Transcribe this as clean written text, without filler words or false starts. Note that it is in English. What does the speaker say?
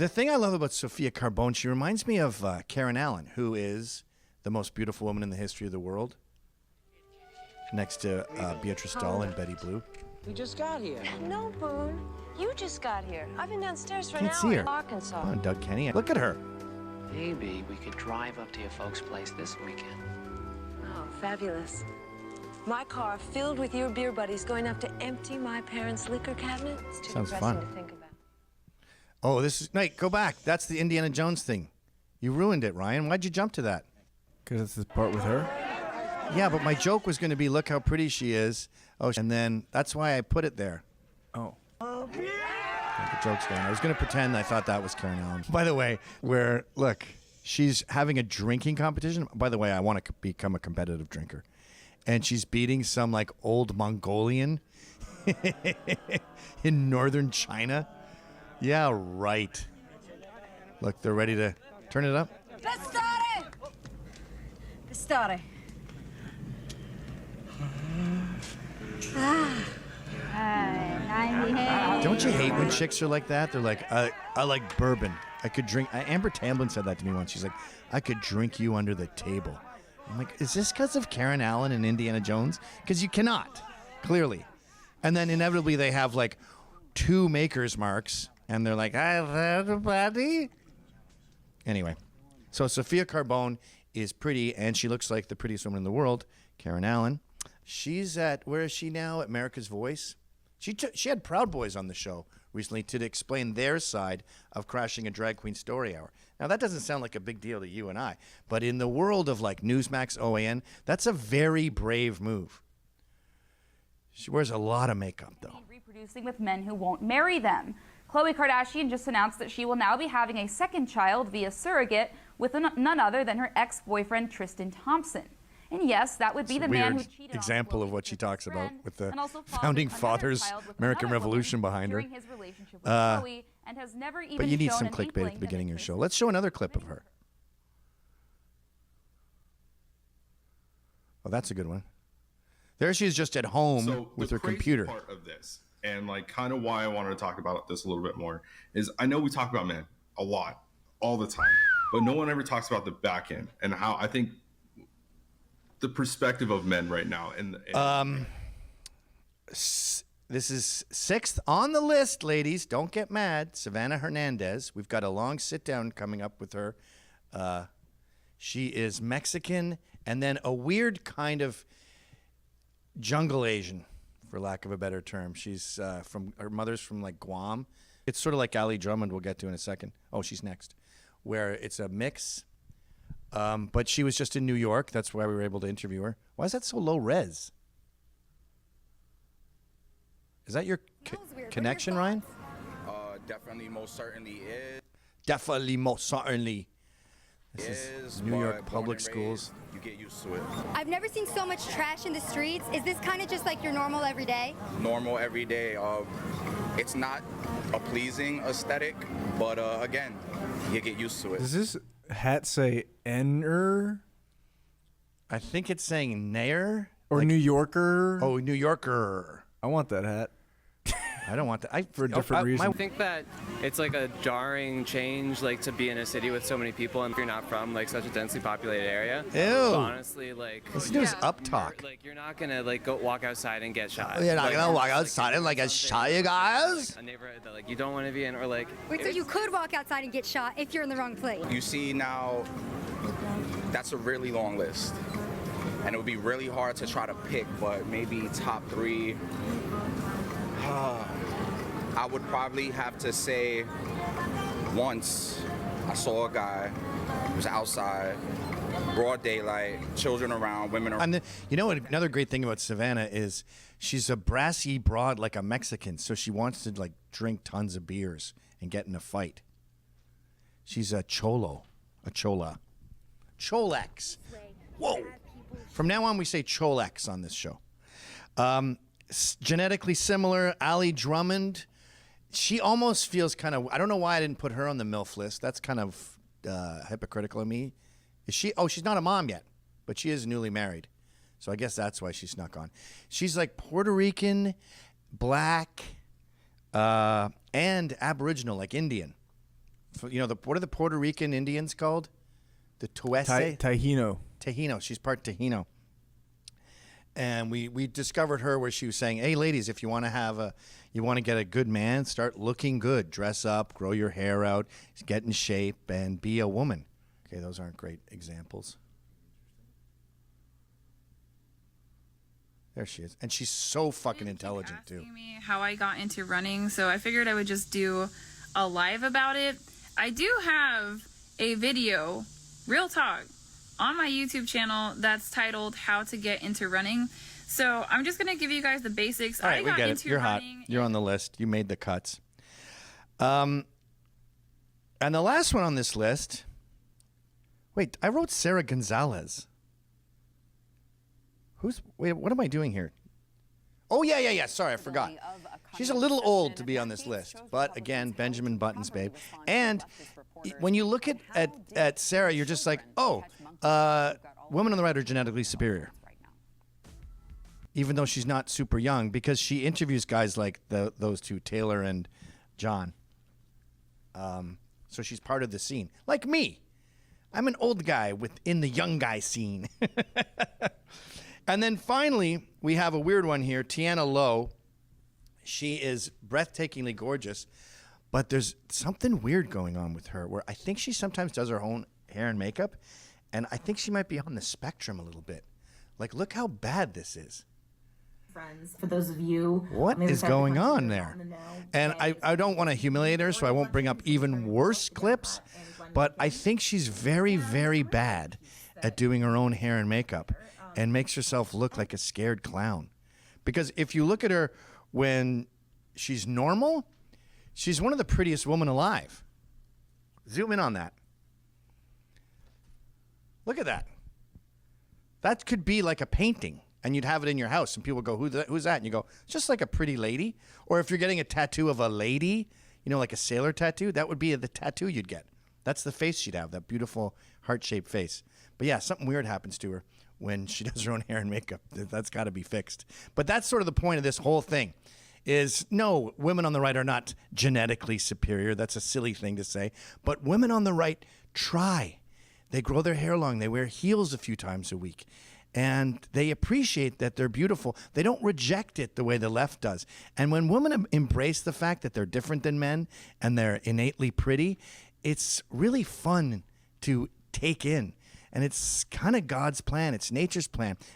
The thing I love about Sofia Carbone, she reminds me of Karen Allen, who is the most beautiful woman in the history of the world, next to Beatrice Dahl and Betty Blue. We just got here. No, Boone. You just got here. I've been downstairs for an Can't hour see her. in Arkansas. Come on, Doug Kenny. Look at her. Maybe we could drive up to your folks' place this weekend. Oh, fabulous. My car filled with your beer buddies going up to empty my parents' liquor cabinet. It's too Sounds depressing fun. to think about. Oh, this is... Nate, go back. That's the Indiana Jones thing. You ruined it, Ryan. Why'd you jump to that? Because it's the part with her? Yeah, but my joke was going to be, look how pretty she is. Oh, and then that's why I put it there. Oh. The joke's gone. I was going to pretend I thought that was Karen Allen. By the way, look, she's having a drinking competition. By the way, I want to become a competitive drinker. And she's beating some like old Mongolian in northern China. Yeah, right. Look, they're ready to turn it up. Pistare! Pistare. Don't you hate when chicks are like that? They're like, I like bourbon. I could drink. Amber Tamblyn said that to me once. She's like, I could drink you under the table. I'm like, is this because of Karen Allen and Indiana Jones? Because you cannot, clearly. And then inevitably they have like 2 Maker's Marks, and they're like, everybody. Anyway, so Sofia Carbone is pretty, and she looks like the prettiest woman in the world, Karen Allen. She's at, where is she now? At America's Voice. She had Proud Boys on the show recently to explain their side of crashing a drag queen story hour. Now, that doesn't sound like a big deal to you and I, but in the world of like Newsmax, OAN, that's a very brave move. She wears a lot of makeup, though. Reproducing with men who won't marry them. Khloe Kardashian just announced that she will now be having a second child via surrogate with none other than her ex-boyfriend Tristan Thompson. And yes, that would be the man who cheated example on of what she talks about with the founding founding fathers American Revolution behind her. His relationship with Khloe, and has never even but you need shown some an clickbait inkling at the beginning of your that show. Let's show another clip of her. Oh, that's a good one. There she is, just at home with her computer. Part of this, and like kind of why I wanted to talk about this a little bit more, is I know we talk about men a lot, all the time, but no one ever talks about the back end and how I think the perspective of men right now. This is 6th on the list, ladies. Don't get mad. Savannah Hernandez. We've got a long sit down coming up with her. She is Mexican and then a weird kind of jungle Asian, for lack of a better term. She's her mother's from like Guam. It's sort of like Ali Drummond, we'll get to in a second. Oh, she's next. Where it's a mix. But she was just in New York. That's why we were able to interview her. Why is that so low res? Is that your connection, Ryan? Definitely, most certainly is. Definitely, most certainly. This is New York public schools. You get used to it. I've never seen so much trash in the streets. Is this kind of just like your normal every day? Normal every day. It's not a pleasing aesthetic, but again, you get used to it. Does this hat say N-er? I think it's saying Nair. Or like, New Yorker? Oh, New Yorker. I want that hat. I don't want that. For a different reason. I think that it's like a jarring change, like to be in a city with so many people, and if you're not from like such a densely populated area. Ew. So honestly, like this is up talk. You're not gonna like go walk outside and get shot. You're not like, gonna walk outside and like get shot, you guys. Like, a neighborhood that like you don't want to be in, or like. Wait, so you could walk outside and get shot if you're in the wrong place? You see now, that's a really long list, and it would be really hard to try to pick, but maybe top 3. I would probably have to say once I saw a guy who was outside, broad daylight, children around, women around. You know what? Another great thing about Savannah is she's a brassy broad like a Mexican, so she wants to like drink tons of beers and get in a fight. She's a chola. Cholex. Whoa. From now on, we say Cholex on this show. Genetically similar, Ali Drummond. She almost feels kind of, I don't know why I didn't put her on the MILF list. That's kind of hypocritical of me. Is she? Oh, she's not a mom yet, but she is newly married. So I guess that's why she snuck on. She's like Puerto Rican, black, and Aboriginal, like Indian. what are the Puerto Rican Indians called? The Tuese? Taino. Taino. She's part Taino. And we discovered her where she was saying, hey, ladies, if you want to get a good man, start looking good. Dress up, grow your hair out, get in shape, and be a woman. Okay, those aren't great examples. There she is. And she's so fucking intelligent, too. Asking me how I got into running, so I figured I would just do a live about it. I do have a video, real talk, on my YouTube channel that's titled How to Get Into Running. So I'm just going to give you guys the basics. All right, I we got get into it. You're running hot. You're on the list. You made the cuts. And the last one on this list... Wait, I wrote Sarah Gonzalez. Wait, what am I doing here? Oh, yeah. Sorry, I forgot. She's a little old to be on this list. But again, Benjamin Button's babe. And when you look at Sarah, you're just like, oh, women on the right are genetically superior. Even though she's not super young, because she interviews guys like those two, Taylor and John. So she's part of the scene. Like me. I'm an old guy within the young guy scene. And then finally, we have a weird one here, Tiana Lowe. She is breathtakingly gorgeous, but there's something weird going on with her where I think she sometimes does her own hair and makeup, and I think she might be on the spectrum a little bit. Like, look how bad this is. Friends, for those of you, what is going on there? And I don't want to humiliate her, so I won't bring up even worse clips, but I think she's very, very bad at doing her own hair and makeup and makes herself look like a scared clown. Because if you look at her when she's normal, she's one of the prettiest women alive. Zoom in on that. Look at that. That could be like a painting, and you'd have it in your house, and people go, who's that? And you go, it's just like a pretty lady. Or if you're getting a tattoo of a lady, like a sailor tattoo, that would be the tattoo you'd get. That's the face she'd have, that beautiful heart-shaped face. But yeah, something weird happens to her when she does her own hair and makeup. That's got to be fixed. But that's sort of the point of this whole thing is, no, women on the right are not genetically superior. That's a silly thing to say. But women on the right try. They grow their hair long. They wear heels a few times a week. And they appreciate that they're beautiful. They don't reject it the way the left does. And when women embrace the fact that they're different than men and they're innately pretty, it's really fun to take in. And it's kind of God's plan. It's nature's plan.